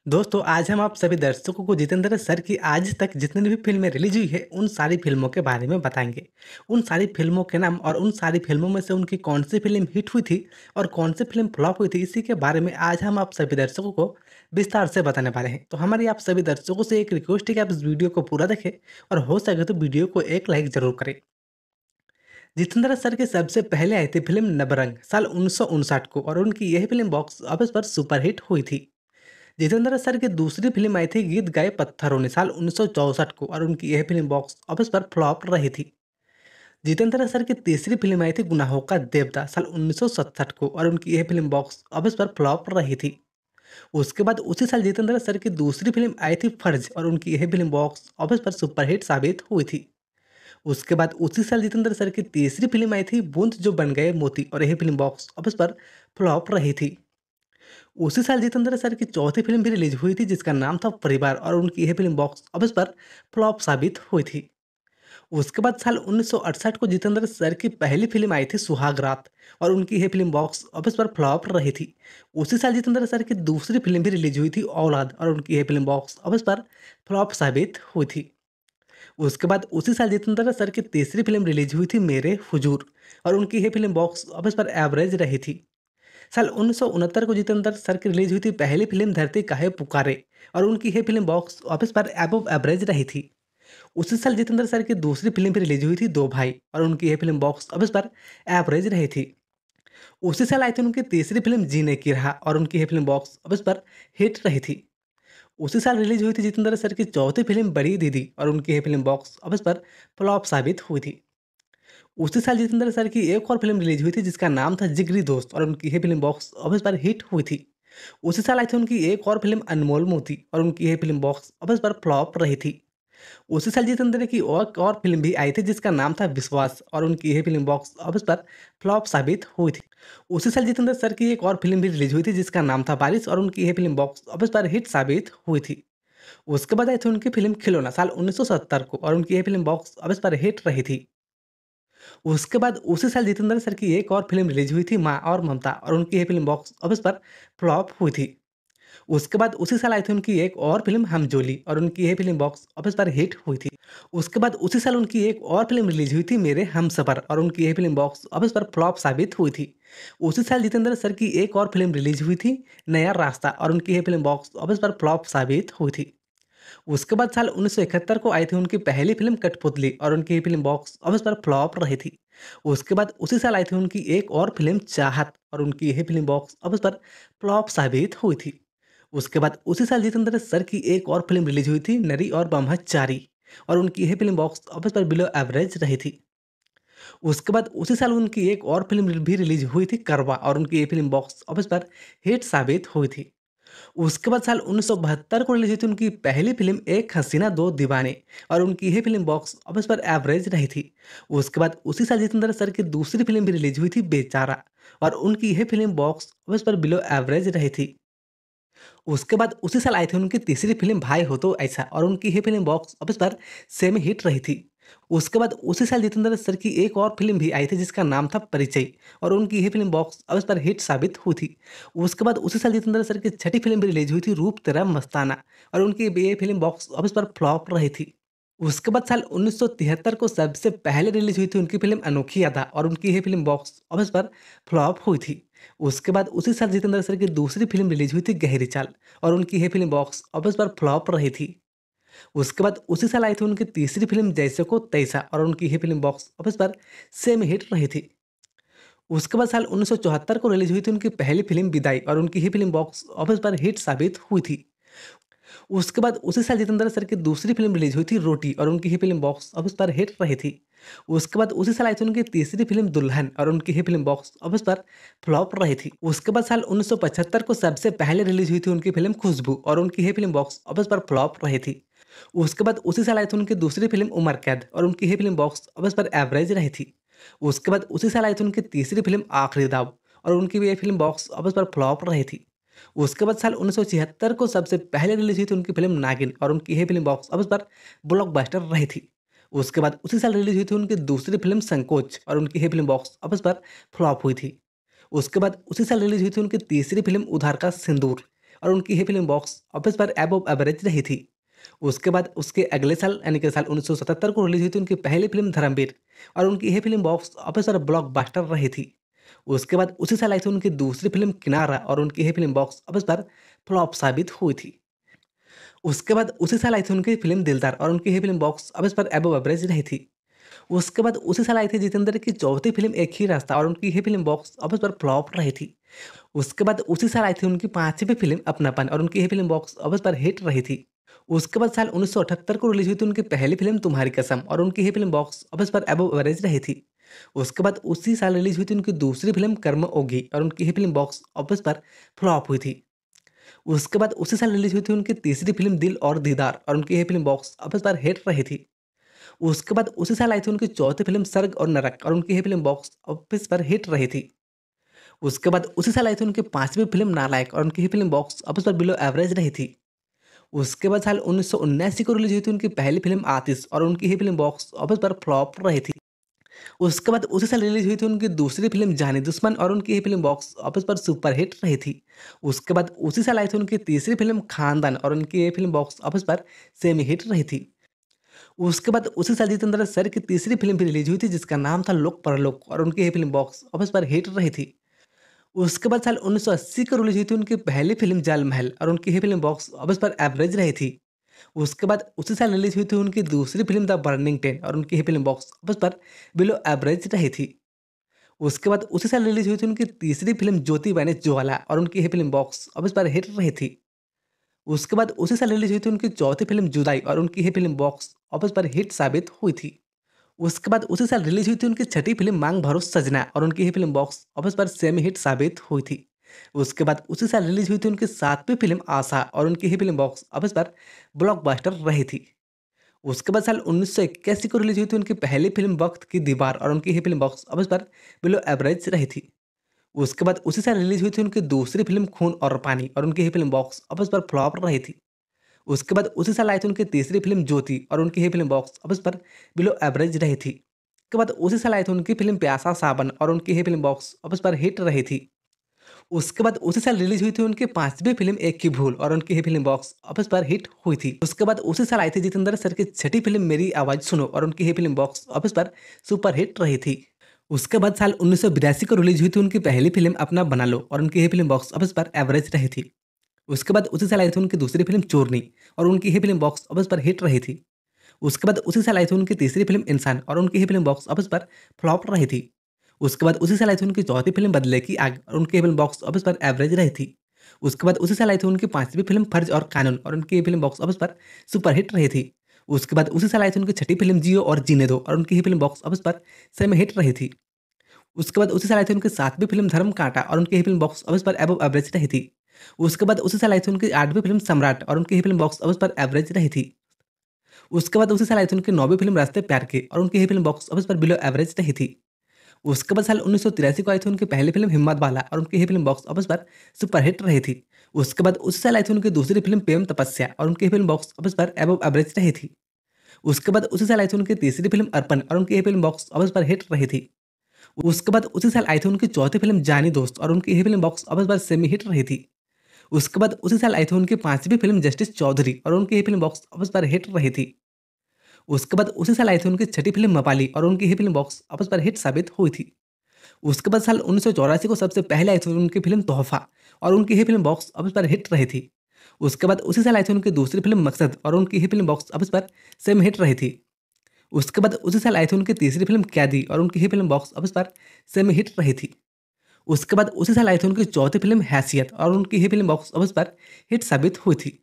दोस्तों आज हम आप सभी दर्शकों को जितेंद्र सर की आज तक जितनी भी फिल्में रिलीज हुई है उन सारी फिल्मों के बारे में बताएंगे। उन सारी फिल्मों के नाम और उन सारी फिल्मों में से उनकी कौन सी फिल्म हिट हुई थी और कौन सी फिल्म फ्लॉप हुई थी, इसी के बारे में आज हम आप सभी दर्शकों को विस्तार से बताने वाले हैं। तो हमारी आप सभी दर्शकों से एक रिक्वेस्ट है कि आप इस वीडियो को पूरा देखें और हो सके तो वीडियो को एक लाइक जरूर करें। जितेंद्र सर की सबसे पहले आई थी फिल्म नबरंग साल 1959 को और उनकी यह फिल्म बॉक्स ऑफिस पर सुपरहिट हुई थी। जितेंद्र सर की दूसरी फिल्म आई थी गीत गाए पत्थरों ने साल 1964 को और उनकी यह फिल्म बॉक्स ऑफिस पर फ्लॉप रही थी। जितेंद्र सर की तीसरी फिल्म आई थी गुनाहों का देवता साल 1967 को और उनकी यह फिल्म बॉक्स ऑफिस पर फ्लॉप रही थी। उसके बाद उसी साल जितेंद्र सर की दूसरी फिल्म आई थी फर्ज और उनकी यह फिल्म बॉक्स ऑफिस पर सुपरहिट साबित हुई थी। उसके बाद उसी साल जितेंद्र सर की तीसरी फिल्म आई थी बूंद जो बन गए मोती और यह फिल्म बॉक्स ऑफिस पर फ्लॉप रही थी। उसी साल जितेंद्र सर की चौथी फिल्म भी रिलीज हुई थी जिसका नाम था परिवार और उनकी यह फिल्म बॉक्स ऑफिस पर फ्लॉप साबित हुई थी। उसके बाद साल 1968 को जितेंद्र सर की पहली फिल्म आई थी सुहाग रात और उनकी यह फिल्म बॉक्स ऑफिस पर फ्लॉप रही थी। उसी साल जितेंद्र सर की दूसरी फिल्म भी रिलीज हुई थी औलाद और उनकी यह फिल्म बॉक्स ऑफिस पर फ्लॉप साबित हुई थी। उसके बाद उसी साल जितेंद्र सर की तीसरी फिल्म रिलीज हुई थी मेरे हुजूर और उनकी यह फिल्म बॉक्स ऑफिस पर एवरेज रही थी। साल 1969 को जितेंद्र सर की रिलीज हुई थी पहली फिल्म धरती काहे पुकारे और उनकी यह फिल्म बॉक्स ऑफिस पर एबव एवरेज रही थी। उसी साल जितेंद्र सर की दूसरी फिल्म भी रिलीज हुई थी दो भाई और उनकी यह फिल्म बॉक्स ऑफिस पर एवरेज रही थी। उसी साल आई थी उनकी तीसरी फिल्म जीने की राह और उनकी यह फिल्म बॉक्स ऑफिस पर हिट रही थी। उसी साल रिलीज हुई थी जितेंद्र सर की चौथी फिल्म बड़ी दीदी और उनकी यह फिल्म बॉक्स ऑफिस पर फ्लॉप साबित हुई थी। उसी साल जितेंद्र सर की एक और फिल्म रिलीज हुई थी जिसका नाम था जिगरी दोस्त और उनकी यह फिल्म बॉक्स ऑफिस पर हिट हुई थी। उसी साल आई थी उनकी एक और फिल्म अनमोल मोती और उनकी यह फिल्म बॉक्स ऑफिस पर फ्लॉप रही थी। उसी साल जितेंद्र की और फिल्म भी आई थी जिसका नाम था विश्वास और उनकी यह फिल्म बॉक्स ऑफिस पर फ्लॉप साबित हुई थी। उसी साल जितेंद्र सर की एक और फिल्म भी रिलीज हुई थी जिसका नाम था बारिश और उनकी यह फिल्म बॉक्स ऑफिस पर हिट साबित हुई थी। उसके बाद आई थी उनकी फिल्म खिलौना साल 1970 को और उनकी यह फिल्म बॉक्स ऑफिस पर हिट रही थी। उसके बाद उसी साल जितेंद्र सर की एक और फिल्म रिलीज हुई थी माँ और ममता और उनकी यह फिल्म बॉक्स ऑफिस पर फ्लॉप हुई थी। उसके बाद उसी साल आई थी उनकी एक और फिल्म हम जोली और उनकी यह फिल्म बॉक्स ऑफिस पर हिट हुई थी। उसके बाद उसी साल उनकी एक और फिल्म रिलीज हुई थी मेरे हमसफर और उनकी यह फिल्म बॉक्स ऑफिस पर फ्लॉप साबित हुई थी। उसी साल जितेंद्र सर की एक और फिल्म रिलीज हुई थी नया रास्ता और उनकी यह फिल्म बॉक्स ऑफिस पर फ्लॉप साबित हुई थी। उसके बाद साल 1971 को आई थी उनकी पहली फिल्म कठपुतली और उनकी फिल्म बॉक्स ऑफिस पर फ्लॉप रही थी। उसके बाद उसी साल आई थी उनकी एक और फिल्म चाहत और उनकी यह फिल्म बॉक्स ऑफिस पर फ्लॉप साबित हुई थी। उसके बाद उसी साल जितेंद्र सर की एक और फिल्म रिलीज हुई थी नरी और ब्रह्मचारी और उनकी यह फिल्म बॉक्स ऑफिस पर बिलो एवरेज रही थी। उसके बाद उसी साल उनकी एक और फिल्म भी रिलीज हुई थी करवा और उनकी ये फिल्म बॉक्स ऑफिस पर हिट साबित हुई थी। उसके बाद साल 1972 को रिलीज हुई थी उनकी पहली फिल्म एक हसीना दो दीवाने और उनकी यह फिल्म बॉक्स ऑफिस पर एवरेज रही थी। उसके बाद उसी साल जितेंद्र सर की दूसरी फिल्म भी रिलीज हुई थी बेचारा और उनकी यह फिल्म बॉक्स ऑफिस पर बिलो एवरेज रही थी। उसके बाद उसी साल आई थी उनकी तीसरी फिल्म भाई हो तो ऐसा और उनकी यह फिल्म बॉक्स ऑफिस पर सेमी हिट रही थी। उसके बाद उसी साल जितेंद्र सर की एक और फिल्म भी आई थी जिसका नाम था परिचय और उनकी यह फिल्म बॉक्स ऑफिस पर हिट साबित हुई थी। उसके बाद उसी साल जितेंद्र सर की छठी फिल्म भी रिलीज हुई थी रूप तेरा मस्ताना और उनकी ये फिल्म बॉक्स ऑफिस पर फ्लॉप रही थी। उसके बाद साल 1973 को सबसे पहले रिलीज हुई थी उनकी फिल्म अनोखी अदा और उनकी यह फिल्म बॉक्स ऑफिस पर फ्लॉप हुई थी। उसके बाद उसी साल जितेंद्र सर की दूसरी फिल्म रिलीज हुई थी गहरी चाल और उनकी यह फिल्म बॉक्स ऑफिस पर फ्लॉप रही थी। उसके बाद उसी साल आई थी उनकी तीसरी फिल्म जैसे को तैसा और उनकी यह फिल्म बॉक्स ऑफिस पर सेम हिट रही थी। उसके बाद साल 1974 को रिलीज हुई थी उनकी पहली फिल्म विदाई और उनकी ही फिल्म बॉक्स ऑफिस पर हिट साबित हुई थी। उसके बाद उसी साल जितेंद्र सर की दूसरी फिल्म रिलीज हुई थी रोटी और उनकी ही फिल्म बॉक्स ऑफिस पर हिट रही थी। उसके बाद उसी साल आई थी उनकी तीसरी फिल्म दुल्हन और उनकी ही फिल्म बॉक्स ऑफिस पर फ्लॉप रही थी। उसके बाद साल 1975 को सबसे पहले रिलीज हुई थी उनकी फिल्म खुशबू और उनकी ही फिल्म बॉक्स ऑफिस पर फ्लॉप रही थी। उसके बाद उसी साल आई थी उनकी दूसरी फिल्म उमर कैद और उनकी ही फिल्म बॉक्स ऑफिस पर एवरेज रही थी। उसके बाद उसी साल आई थी उनकी तीसरी फिल्म आखिरी दाव और उनकी भी ये फिल्म बॉक्स ऑफिस पर फ्लॉप रही थी। उसके बाद साल 1976 को सबसे पहले रिलीज हुई थी उनकी फिल्म नागिन और उनकी यह फिल्म बॉक्स ऑफिस पर ब्लॉकबस्टर रही थी। उसके बाद उसी साल रिलीज हुई थी उनकी दूसरी फिल्म संकोच और उनकी यह फिल्म बॉक्स ऑफिस पर फ्लॉप हुई थी। उसके बाद उसी साल रिलीज हुई थी उनकी तीसरी फिल्म उधार का सिंदूर और उनकी ये फिल्म बॉक्स ऑफिस पर अबव एवरेज रही थी। उसके बाद उसके अगले साल यानी कि साल 1977 को रिलीज हुई थी उनकी पहली फिल्म धर्मवीर, और उनकी यह फिल्म बॉक्स ऑफिस पर ब्लॉकबस्टर रही थी। उसके बाद उसी साल आई थी उनकी दूसरी फिल्म किनारा, और उनकी यह फिल्म बॉक्स ऑफिस पर फ्लॉप साबित हुई थी। उसके बाद उसी साल आई थी उनकी फिल्म दिलदार, और उनकी यह फिल्म बॉक्स ऑफिस पर अबव एवरेज रही थी। उसके बाद उसी साल आई थी जितेंद्र की चौथी फिल्म एक ही रास्ता, और उनकी यह फिल्म बॉक्स ऑफिस पर फ्लॉप रही थी। उसके बाद उसी साल आई थी उनकी पांचवी फिल्म अपनापन, और उनकी यह फिल्म बॉक्स ऑफिस पर हिट रही थी। उसके बाद साल 1978 को रिलीज हुई थी उनकी पहली फिल्म तुम्हारी कसम, और उनकी यह फिल्म बॉक्स ऑफिस पर अबव एवरेज रही थी। उसके बाद उसी साल रिलीज हुई थी उनकी दूसरी फिल्म कर्म ओगी, और उनकी यह फिल्म बॉक्स ऑफिस पर फ्लॉप हुई थी। उसके बाद उसी साल रिलीज हुई थी उनकी तीसरी फिल्म दिल और दीदार, और उनकी यह फिल्म बॉक्स ऑफिस पर हिट रही थी। उसके बाद उसी साल आई थी उनकी चौथी फिल्म स्वर्ग और नरक, और उनकी यह फिल्म बॉक्स ऑफिस पर हिट रही थी। उसके बाद उसी साल आई थी उनकी पांचवी फिल्म नालायक, और उनकी यह फिल्म बॉक्स ऑफिस पर बिलो एवरेज रही थी। उसके बाद साल 1979 को रिलीज हुई थी उनकी पहली फिल्म आतिश, और उनकी यह फिल्म बॉक्स ऑफिस पर फ्लॉप रही थी। उसके बाद उसी साल रिलीज हुई थी उनकी दूसरी फिल्म जानी दुश्मन, और उनकी यह फिल्म बॉक्स ऑफिस पर सुपरहिट रही थी। उसके बाद उसी साल आई थी उनकी तीसरी फिल्म खानदान, और उनकी यह फिल्म बॉक्स ऑफिस पर सेमी हिट रही थी। उसके बाद उसी साल जितेंद्र सर की तीसरी फिल्म भी रिलीज हुई थी जिसका नाम था लोक परलोक, और उनकी यह फिल्म बॉक्स ऑफिस पर हिट रही थी। उसके बाद साल 1980 को रिलीज हुई थी उनकी पहली फिल्म जल महल, और उनकी यह फिल्म बॉक्स ऑफिस पर एवरेज रही थी। उसके बाद उसी साल रिलीज हुई थी उनकी दूसरी फिल्म द बर्निंग टेन, और उनकी यह फिल्म बॉक्स ऑफिस पर बिलो एवरेज रही थी। उसके बाद उसी साल रिलीज हुई थी उनकी तीसरी फिल्म ज्योति बने ज्वाला, और उनकी यह फिल्म बॉक्स ऑफिस पर हिट रही थी। उसके बाद उसी साल रिलीज हुई थी उनकी चौथी फिल्म जुदाई, और उनकी यह फिल्म बॉक्स ऑफिस पर हिट साबित हुई थी। उसके बाद उसी साल रिलीज हुई थी उनकी छठी फिल्म मांग भरो सजना, और उनकी यह फिल्म बॉक्स ऑफिस पर सेमी हिट साबित हुई थी। उसके बाद उसी साल रिलीज हुई थी उनकी सातवीं फिल्म आशा, और उनकी यह फिल्म बॉक्स ऑफिस पर ब्लॉकबस्टर रही थी। उसके बाद साल 1981 को रिलीज हुई थी उनकी पहली फिल्म वक्त की दीवार, और उनकी यह फिल्म बॉक्स ऑफिस पर बिलो एवरेज रही थी। उसके बाद उसी साल रिलीज हुई थी उनकी दूसरी फिल्म खून और पानी, और उनकी यह फिल्म बॉक्स ऑफिस पर फ्लॉप रही थी। उसके बाद उसी साल आई थी उनकी तीसरी फिल्म ज्योति, और उनकी यह फिल्म बॉक्स ऑफिस पर बिलो एवरेज रही थी। उसके बाद उसी साल आई थी उनकी फिल्म प्यासा सावन, और उनकी यह फिल्म बॉक्स ऑफिस पर हिट रही थी। उसके बाद उसी साल रिलीज हुई थी उनकी पांचवी फिल्म एक की भूल, और उनकी यह फिल्म बॉक्स ऑफिस पर हिट हुई थी। उसके बाद उसी साल आई थी जितेंद्र सर की छठी फिल्म मेरी आवाज सुनो, और उनकी यह फिल्म बॉक्स ऑफिस पर सुपर हिट रही थी। उसके बाद साल 1982 को रिलीज हुई थी उनकी पहली फिल्म अपना बना लो, और उनकी यह फिल्म बॉक्स ऑफिस पर एवरेज रही थी। उसके बाद उसी साल आई थी उनकी दूसरी फिल्म चोरनी, और उनकी यह फिल्म बॉक्स ऑफिस पर हिट रही थी। उसके बाद उसी साल आई थी उनकी तीसरी फिल्म इंसान, और उनकी यह फिल्म बॉक्स ऑफिस पर फ्लॉप रही थी। उसके बाद उसी साल आई थी उनकी चौथी फिल्म बदले की आग, और उनकी यह फिल्म बॉक्स ऑफिस पर एवरेज रही थी। उसके बाद उसी साल आई थी उनकी पांचवी फिल्म फर्ज और कानून, और उनकी ये फिल्म बॉक्स ऑफिस पर सुपरहिट रही थी। उसके बाद उसी साल आई थी उनकी छठी फिल्म जियो और जीने दो, और उनकी ये फिल्म बॉक्स ऑफिस पर सेमी हिट रही थी। उसके बाद उसी साल आई थी उनकी सातवीं फिल्म धर्म कांटा, और उनकी ये फिल्म बॉक्स ऑफिस पर अबव एवरेज रही थी। उसके बाद उसी साल आई थी उनकी आठवीं फिल्म सम्राट, और उनकी ये फिल्म बॉक्स ऑफिस पर एवरेज रही थी। उसके बाद उसी साल आई थी उनकी नौवीं फिल्म रास्ते प्यार के, और उनकी ये फिल्म बॉक्स ऑफिस पर बिलो एवरेज रही थी। उसके बाद साल 1983 को आई थी उनकी पहली फिल्म हिम्मत वाला, और उनकी ये फिल्म बॉक्स ऑफिस पर सुपरहिट रही थी। उसके बाद उसी साल आई थी उनकी दूसरी फिल्म प्रेम तपस्या, और उनकी ये फिल्म बॉक्स ऑफिस पर अबव एवरेज रही थी। उसके बाद उसी साल आई थी उनकी तीसरी फिल्म अर्पण, और उनकी ये फिल्म बॉक्स ऑफिस पर हिट रही थी। उसके बाद उसी साल आई थी उनकी चौथी फिल्म जानी दोस्त, और उनकी ये फिल्म बॉक्स ऑफिस पर सेमी हिट रही थी। उसके बाद उसी साल आई थी उनकी पांचवी फिल्म जस्टिस चौधरी, और उनकी ये फिल्म बॉक्स ऑफिस पर हिट रही थी। उसके बाद उसी साल आई थी उनकी छठी फिल्म मपाली, और उनकी ये फिल्म बॉक्स ऑफिस पर हिट साबित हुई थी। उसके बाद साल 1984 को सबसे पहले आई थी उनकी फिल्म तोहफा, और उनकी ये फिल्म बॉक्स ऑफिस पर हिट रही थी। उसके बाद उसी साल आई थी उनकी दूसरी फिल्म मकसद, और उनकी ये फिल्म बॉक्स ऑफिस पर सेम हिट रही थी। उसके बाद उसी साल आई थी उनकी तीसरी फिल्म कैदी, और उनकी ये फिल्म बॉक्स ऑफिस पर सेम हिट रही थी। उसके बाद उसी साल आई थी उनकी चौथी फिल्म हैसियत, और उनकी ये फिल्म बॉक्स ऑफिस पर हिट साबित हुई थी।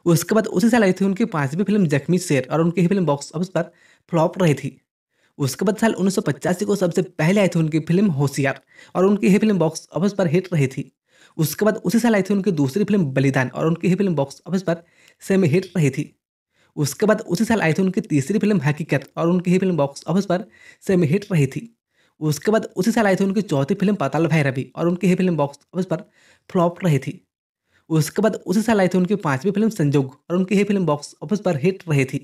उसके बाद उसी साल आई थी उनकी पांचवी फिल्म जख्मी शेर, और उनकी ये फिल्म बॉक्स ऑफिस पर फ्लॉप रही थी। उसके बाद साल 1985 को सबसे पहले आई थी उनकी फिल्म होशियार, और उनकी यह फिल्म बॉक्स ऑफिस पर हिट रही थी। उसके बाद उसी साल आई थी उनकी दूसरी फिल्म बलिदान, और उनकी यह फिल्म बॉक्स ऑफिस पर सेमी हिट रही थी। उसके बाद उसी साल आई थी उनकी तीसरी फिल्म हकीकत, और उनकी यह फिल्म बॉक्स ऑफिस पर सेमी हिट रही थी। उसके बाद उसी साल आई थी उनकी चौथी फिल्म पाताल भैरवी, और उनकी यह फिल्म बॉक्स ऑफिस पर फ्लॉप रही थी। उसके बाद उसी साल आई थी उनकी पांचवी फिल्म संजोग, और उनकी यह फिल्म बॉक्स ऑफिस पर हिट रही थी।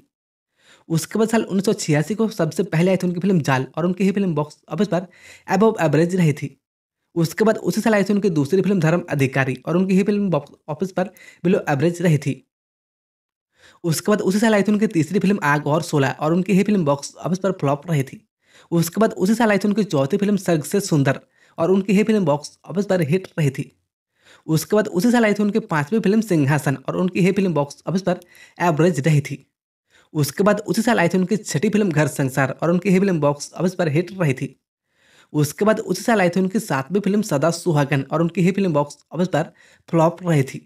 उसके बाद साल 1986 को सबसे पहले आई थी उनकी फिल्म जाल, और उनकी ही फिल्म बॉक्स ऑफिस पर अबव एवरेज रही थी। उसके बाद उसी साल आई थी उनकी दूसरी फिल्म धर्म अधिकारी और उनकी ये फिल्म बॉक्स ऑफिस पर बिलो एवरेज रही थी। उसके बाद उसी साल आई थी उनकी तीसरी फिल्म आग और शोला और उनकी ये फिल्म बॉक्स ऑफिस पर फ्लॉप रही थी। उसके बाद उसी साल आई थी उनकी चौथी फिल्म सर्ग से सुंदर और उनकी ये फिल्म बॉक्स ऑफिस पर हिट रही थी। उसके बाद उसी साल आई थी उनकी पांचवी फिल्म सिंहासन और उनकी ये फिल्म बॉक्स ऑफिस पर एवरेज रही थी। उसके बाद उसी साल आई थी उनकी छठी फिल्म घर संसार और उनकी ये फिल्म बॉक्स ऑफिस पर हिट रही थी। उसके बाद उसी साल आई थी उनकी सातवीं फिल्म सदा सुहागन और उनकी ये फिल्म बॉक्स ऑफिस पर फ्लॉप रही थी।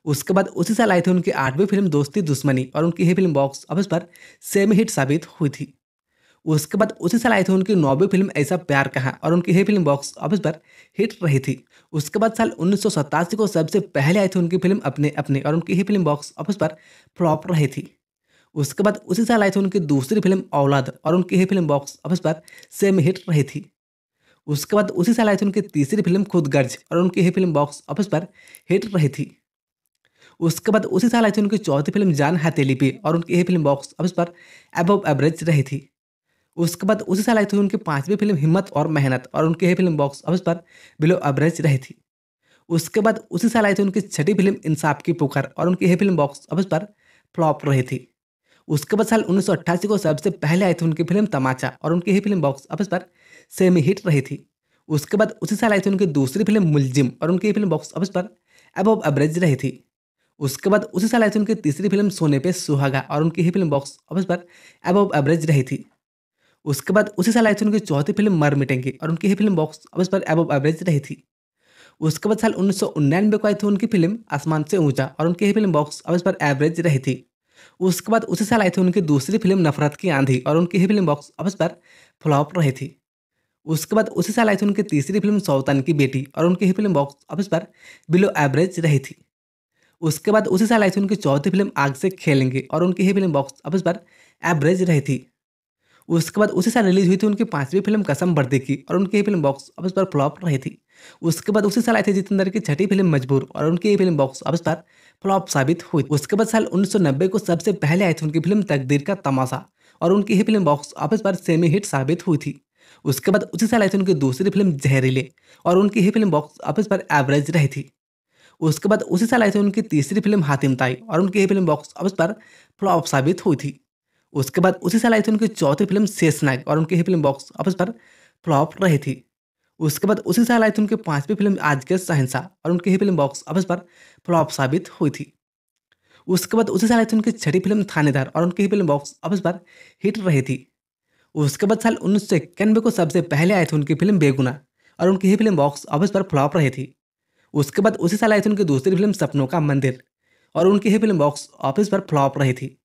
उसके बाद उसी साल आई थी उनकी आठवीं फिल्म दोस्ती दुश्मनी और उनकी ये फिल्म बॉक्स ऑफिस पर सेमी हिट साबित हुई थी। उसके बाद उसी साल आई थी उनकी नौवीं फिल्म ऐसा प्यार कहाँ और उनकी ये फिल्म बॉक्स ऑफिस पर हिट रही थी। उसके बाद साल 1987 को सबसे पहले आई थी उनकी फिल्म अपने अपने और उनकी ये फिल्म बॉक्स ऑफिस पर फ्लॉप रही थी। उसके बाद उसी साल आई थी उनकी दूसरी फिल्म औलाद और उनकी ये फिल्म बॉक्स ऑफिस पर सेमी हिट रही थी। उसके बाद उसी साल आई थी उनकी तीसरी फिल्म खुद गर्ज और उनकी ये फिल्म बॉक्स ऑफिस पर हिट रही थी। उसके बाद उसी साल आई थी उनकी चौथी फिल्म जान हथेली पे और उनकी ये फिल्म बॉक्स ऑफिस पर अबव एवरेज रही थी। उसके बाद उसी साल आई थी उनकी पांचवी फिल्म हिम्मत और मेहनत और उनकी ये फिल्म बॉक्स ऑफिस पर बिलो एवरेज रही थी। उसके बाद उसी साल आई थी उनकी छठी फिल्म इंसाफ की पुकार और उनकी ये फिल्म बॉक्स ऑफिस पर फ्लॉप रही थी। उसके बाद साल 1988 को सबसे पहले आई थी उनकी फिल्म तमाचा और उनकी ही फिल्म बॉक्स ऑफिस पर सेमी हिट रही थी। उसके बाद उसी साल आई थी उनकी दूसरी फिल्म मुलजिम और उनकी फिल्म बॉक्स ऑफिस पर अबव एवरेज रही थी। उसके बाद उसी साल आई थी उनकी तीसरी फिल्म सोने पे सुहागा और उनकी ही फिल्म बॉक्स ऑफिस पर अबव एवरेज रही थी। उसके बाद उसी साल आई थी उनकी चौथी फिल्म मर मिटेंगे और उनकी ही फिल्म बॉक्स ऑफिस पर अबव एवरेज रही थी। उसके बाद साल 1999 को आई थी उनकी फिल्म आसमान से ऊंचा और उनकी ही फिल्म बॉक्स ऑफिस पर एवरेज रही थी। उसके बाद उसी साल आई थी उनकी दूसरी फिल्म नफरत की आंधी और उनकी ही फिल्म बॉक्स ऑफिस पर फ्लॉप रही थी। उसके बाद उसी साल आई थी उनकी तीसरी फिल्म सौतन की बेटी और उनकी ही फिल्म बॉक्स ऑफिस पर बिलो एवरेज रही थी। उसके बाद उसी साल आई थी उनकी चौथी फिल्म आग से खेलेंगे और उनकी ही फिल्म बॉक्स ऑफिस पर एवरेज रही थी। उसके बाद उसी साल रिलीज हुई थी उनकी पांचवी फिल्म कसम बर्दे की और उनकी ही फिल्म बॉक्स ऑफिस पर फ्लॉप रही थी। उसके बाद उसी साल आई थी जितेंद्र की छठी फिल्म मजबूर और उनकी ही फिल्म बॉक्स ऑफिस पर फ्लॉप साबित हुई। उसके बाद साल 1990 को सबसे पहले आई थी उनकी फिल्म तकदीर का तमाशा और उनकी ही फिल्म बॉक्स ऑफिस पर सेमी हिट साबित हुई थी। उसके बाद उसी साल आई थी उनकी दूसरी फिल्म जहरीले और उनकी ही फिल्म बॉक्स ऑफिस पर एवरेज रही थी। उसके बाद उसी साल आई थी उनकी तीसरी फिल्म हातिम ताई और उनकी ही फिल्म बॉक्स ऑफिस पर फ्लॉप साबित हुई थी। उसके बाद उसी साल आई थी उनकी चौथी फिल्म शेषनाग और उनकी ही फिल्म बॉक्स ऑफिस पर फ्लॉप रही थी। उसके बाद उसी साल आई थी उनकी पांचवी फिल्म आज के शहंशाह और उनकी ही फिल्म बॉक्स ऑफिस पर फ्लॉप साबित हुई थी। उसके बाद उसी साल आई थी उनकी छठी फिल्म थानेदार और उनकी ही फिल्म बॉक्स ऑफिस पर हिट रही थी। उसके बाद साल 1991 को सबसे पहले आई थी उनकी फिल्म बेगुना और उनकी ही फिल्म बॉक्स ऑफिस पर फ्लॉप रही थी। उसके बाद उसी साल आई थी उनकी दूसरी फिल्म सपनों का मंदिर और उनकी ही फिल्म बॉक्स ऑफिस पर फ्लॉप रही थी।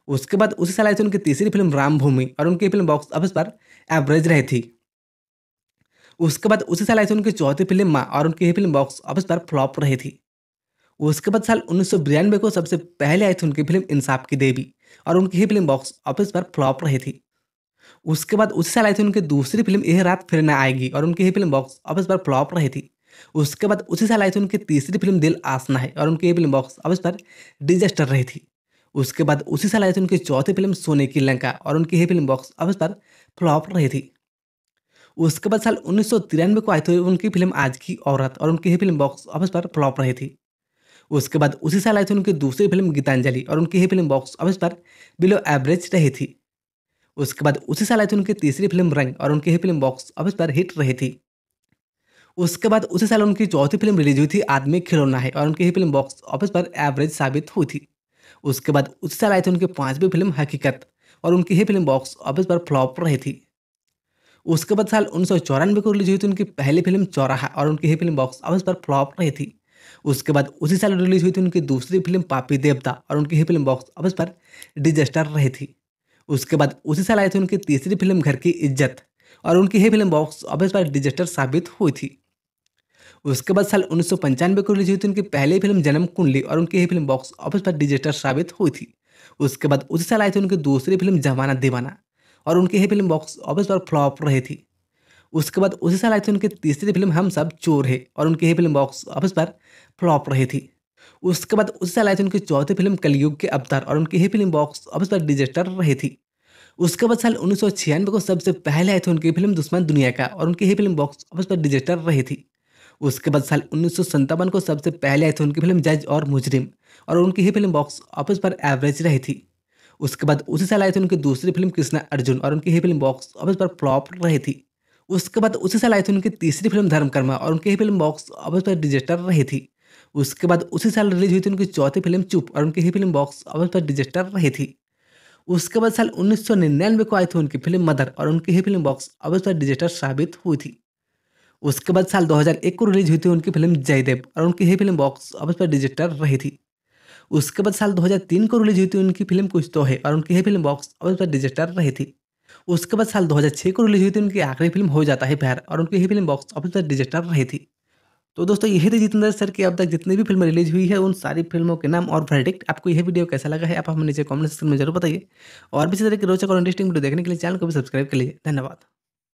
उसके बाद उसी साल आई थी उनकी तीसरी फिल्म राम भूमि और उनकी फिल्म बॉक्स ऑफिस पर एवरेज रही थी। उसके बाद उसी साल आई थी उनकी चौथी फिल्म माँ और उनकी ही फिल्म बॉक्स ऑफिस पर फ्लॉप रही थी। उसके बाद साल 1992 को सबसे पहले आई थी उनकी फिल्म इंसाफ की देवी और उनकी ही फिल्म बॉक्स ऑफिस पर फ्लॉप रही थी। उसके बाद उसी साल आई थी उनकी दूसरी फिल्म यह रात फिर न आएगी और उनकी ही फिल्म बॉक्स ऑफिस पर फ्लॉप रही थी। उसके बाद उसी साल आई थी उनकी तीसरी फिल्म दिल आसना है और उनकी ही फिल्म बॉक्स ऑफिस पर डिजास्टर रही थी। उसके बाद उसी साल आई थी उनकी चौथी फिल्म सोने की लंका और उनकी ही फिल्म बॉक्स ऑफिस पर फ्लॉप रही थी। उसके बाद साल 1993 को आई थी उनकी फिल्म आज की औरत और उनकी ही फिल्म बॉक्स ऑफिस पर फ्लॉप रही थी। उसके बाद उसी साल आई थी उनकी दूसरी फिल्म गीतांजलि और उनकी ही फिल्म बॉक्स ऑफिस पर बिलो एवरेज रही थी। उसके बाद उसी साल आई थी उनकी तीसरी फिल्म रंग और उनकी ही फिल्म बॉक्स ऑफिस पर हिट रही थी। उसके बाद उसी साल उनकी चौथी फिल्म रिलीज हुई थी आदमी खिलौना है और उनकी ही फिल्म बॉक्स ऑफिस पर एवरेज साबित हुई थी। उसके बाद उसी साल आई थी उनकी पांचवी फिल्म हकीकत और उनकी ही फिल्म बॉक्स ऑफिस पर फ्लॉप रही थी। उसके बाद साल 1994 को रिलीज हुई थी उनकी पहली फिल्म चौराहा और उनकी ही फिल्म बॉक्स ऑफिस पर फ्लॉप रही थी। उसके बाद उसी साल रिलीज हुई थी उनकी दूसरी फिल्म पापी देवता और उनकी ही फिल्म बॉक्स ऑफिस पर डिजास्टर रही थी। उसके बाद उसी साल आई थी उनकी तीसरी फिल्म घर की इज्जत और उनकी ही फिल्म बॉक्स ऑफिस पर डिजास्टर साबित हुई थी। उसके बाद साल 1995 को रिलीज हुई थी उनकी पहली फिल्म जन्म कुंडली और उनकी ही फिल्म बॉक्स ऑफिस पर डिजास्टर साबित हुई थी। उसके बाद उसी साल आई थी उनकी दूसरी फिल्म जमाना दीवाना और उनकी ही फिल्म बॉक्स ऑफिस पर फ्लॉप रही थी। उसके बाद उसी साल आई थी उनकी तीसरी फिल्म हम सब चोर है और उनकी ही फिल्म बॉक्स ऑफिस पर फ्लॉप रही थी। उसके बाद उसी साल आई थी उनकी चौथी फिल्म कलयुग के अवतार और उनकी ही फिल्म बॉक्स ऑफिस पर डिजास्टर रही थी। उसके बाद साल 1996 को सबसे पहले आई थी उनकी फिल्म दुश्मन दुनिया का और उनकी ये फिल्म बॉक्स ऑफिस पर डिजास्टर रही थी। उसके बाद साल 1957 को सबसे पहले आई थी उनकी फिल्म जज और मुजरिम और उनकी ही फिल्म बॉक्स ऑफिस पर एवरेज रही थी। उसके बाद उसी साल आई थी उनकी दूसरी फिल्म कृष्णा अर्जुन और उनकी ही फिल्म बॉक्स ऑफिस पर फ्लॉप रही थी। उसके बाद उसी साल आई थी उनकी तीसरी फिल्म धर्मकर्मा और उनकी ही फिल्म बॉक्स ऑफिस पर डिजास्टर रही थी। उसके बाद उसी साल रिलीज हुई थी उनकी चौथी फिल्म चुप और उनकी ही फिल्म बॉक्स ऑफिस पर डिजास्टर रही थी। उसके बाद साल 1999 को आई थी उनकी फिल्म मदर और उनकी ही फिल्म बॉक्स ऑफिस पर डिजास्टर साबित हुई थी। उसके बाद साल 2001 को रिलीज हुई थी उनकी फिल्म जयदेव और उनकी ही फिल्म बॉक्स ऑफिस पर डिजास्टर रही थी। उसके बाद साल 2003 को रिलीज हुई थी उनकी फिल्म कुछ तो है और उनकी ही फिल्म बॉक्स ऑफिस पर डिजास्टर रही थी। उसके बाद साल 2006 को रिलीज हुई थी उनकी आखिरी फिल्म हो जाता है प्यार और उनकी ही फिल्म बॉक्स ऑफिस पर डिजास्टर रही थी। तो दोस्तों यही थे जितेंद्र सर की अब तक जितनी भी फिल्में रिलीज हुई है उन सारी फिल्मों के नाम और वर्डिक्ट। आपको यह वीडियो कैसा लगा है आप हमें नीचे कमेंट सेक्शन में जरूर बताइए और भी इसी तरह की रोचक और इंटरेस्टिंग वीडियो देखने के लिए चैनल को भी सब्सक्राइब कर लीजिए। धन्यवाद।